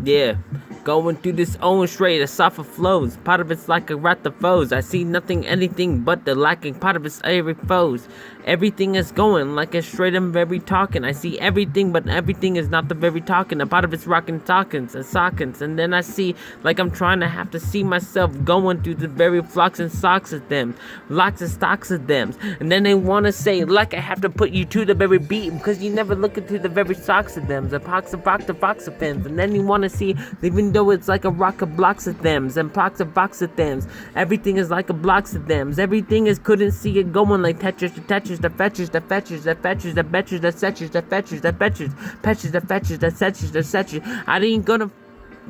Yeah, going through this own straight, a suffer flows. Part of it's like a rat the foes. I see nothing, anything but the lacking. Part of it's every foes. Everything is going like a straight and very talking. I see everything, but everything is not the very talking. A part of it's rocking talkings and sockings. And then I see like I'm trying to have to see myself going through the very flocks and socks of them. Locks and stocks of them. And then they want to say like I have to put you to the very beat because you never look into the very socks of them. The pox of fox of pins. And then you want to see, even though it's like a rock of blocks of thems and blocks of box of thems, everything is like a blocks of thems. Everything is couldn't see it going like Tetris, the Tetris, the fetches, the fetches, the fetches, the betches, the setches, the fetches, the fetches, patches, the fetches, the setches, the setches. I ain't gonna.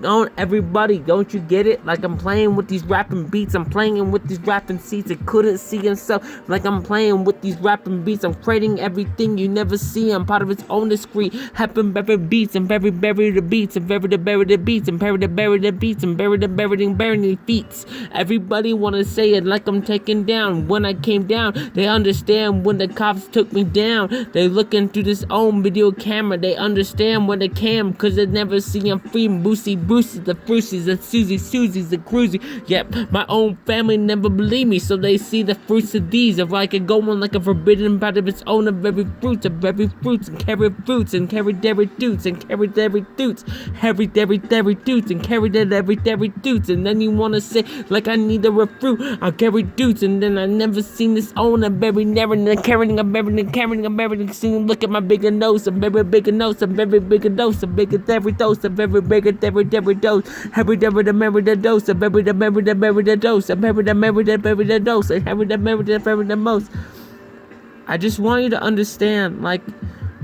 Don't everybody, don't you get it? Like I'm playing with these rapping beats, I'm playing with these rapping seats. It couldn't see himself. Like I'm playing with these rapping beats, I'm creating everything you never see. I'm part of its own discrete. Happen bury beats and bury the beats and bury the beats and bury the beats and bury the feats. Everybody wanna say it like I'm taken down. When I came down, they understand when the cops took me down. They looking through this own video camera. They understand when they came, cause they never see I'm free and Brucey, the Frucies, the Susie's, the Cruisy. Yep, my own family never believe me, so they see the fruits of these. If I could go on like a forbidden part of its own of every fruits, and carry fruits, and carry dairy dudes, and carry dairy dudes, carry dairy dudes, and carry dairy dudes. And then you wanna say, like I need a fruit, I'll carry dudes, and then I never seen this own, I'm very never, and carrying, seeing, look at my bigger nose, a very bigger nose, a very bigger dose, a bigger dairy dose, a very bigger dairy dose, every the dose, a very the dose, a very the dose, a very the most. I just want you to understand, like,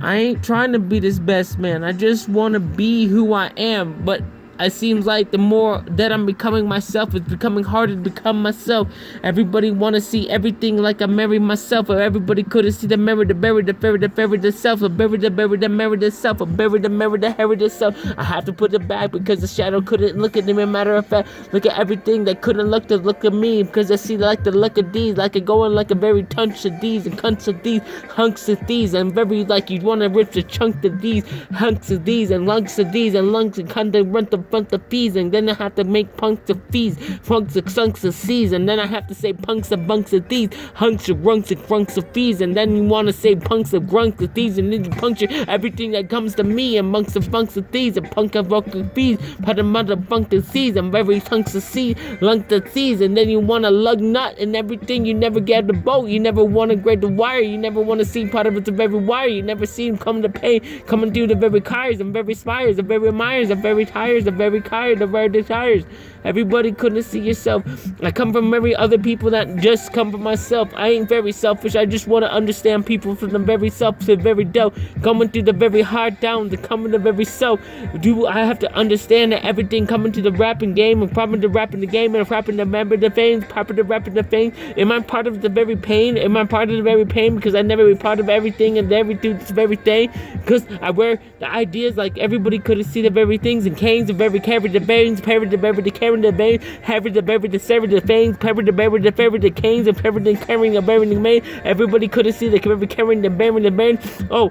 I ain't trying to be this best man. I just want to be who I am, but it seems like the more that I'm becoming myself, it's becoming harder to become myself. Everybody want to see everything like I marry myself, or everybody couldn't see the mirror, the self, or bury the self, or bury the heritage self. I have to put it back because the shadow couldn't look at me. Matter of fact, look at everything they couldn't look at me, because I see like the look of these, like it going like a very tunch of these, and cunts of these, hunks of these, and very like you want to rip the chunk of these, hunks of these, and lunks of these, and lungs and kind of run the front of fees, and then I have to make punks of fees, funks of sunks of C's, and then I have to say punks of bunks of these, hunks of runks and crunks of fees, and then you want to say punks of grunks of these, and then you puncture everything that comes to me, and monks of bunks of these, and punk of runk of fees, part of mother bunk of C's, and very hunks of C, lunks of C's, and then you want to lug nut and everything. You never get the boat, you never want to grade the wire, you never want to see part of it's a very wire, you never see him come to pain, coming through the very cars, and very spires, the very mires, the very tires, the very tired, the very desires. Everybody couldn't see yourself. I come from very other people that just come from myself. I ain't very selfish. I just want to understand people from the very self to the very dough, coming through the very hard down, to coming to the very self. Do I have to understand that everything coming to the rapping game, and proper to rapping the game, and rapping the member the fame, proper to rapping the fame? Am I part of the very pain? Am I part of the very pain because I never be part of everything and everything, this very thing? Because I wear the ideas like everybody couldn't see the very things, and canes, the very carry the veins, parry the very the carry the veins, harry the very the sever the veins, parry the very the ferry the canes, and parry the carrying the very the main. Everybody couldn't see the very carrying the very the main. Oh,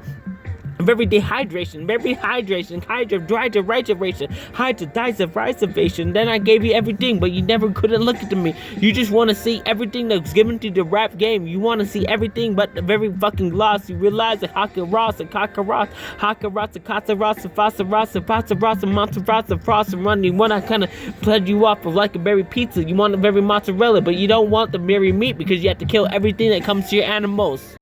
very dehydration, hydration. Then I gave you everything, but you never couldn't look at me. You just want to see everything that's given to the rap game. You want to see everything but the very fucking loss. You realize that Haka Ross, and Frost, and Run. You want to kind of plug you off of like a berry pizza. You want a very mozzarella, but you don't want the berry meat because you have to kill everything that comes to your animals.